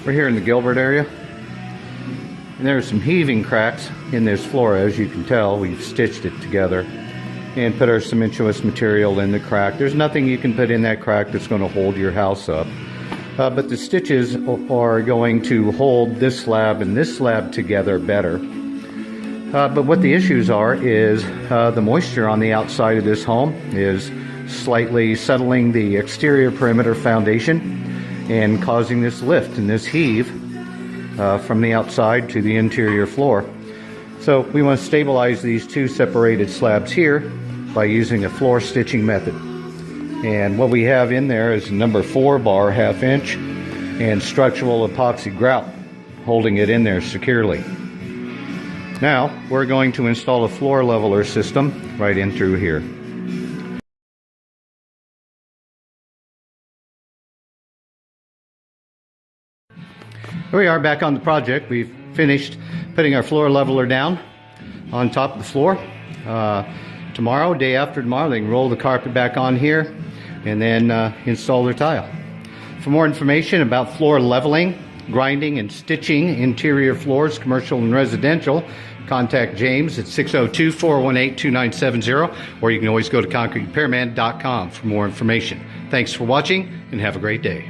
We're here in the Gilbert area, and there are some heaving cracks in this floor. As you can tell, we've stitched it together and put our cementitious material in the crack. There's nothing you can put in that crack that's going to hold your house up, but the stitches are going to hold this slab and this slab together better. But what the issues are is the moisture on the outside of this home is slightly settling the exterior perimeter foundation and causing this lift and this heave from the outside to the interior floor. So we want to stabilize these two separated slabs here by using a floor stitching method. And what we have in there is a number 4 bar 1/2 inch and structural epoxy grout holding it in there securely. Now we're going to install a floor leveler system right in through here. Here we are back on the project. We've finished putting our floor leveler down on top of the floor. Tomorrow, day after tomorrow, they can roll the carpet back on here and then install their tile. For more information about floor leveling, grinding, and stitching interior floors, commercial and residential, contact James at 602-418-2970, or you can always go to concreterepairman.com for more information. Thanks for watching and have a great day.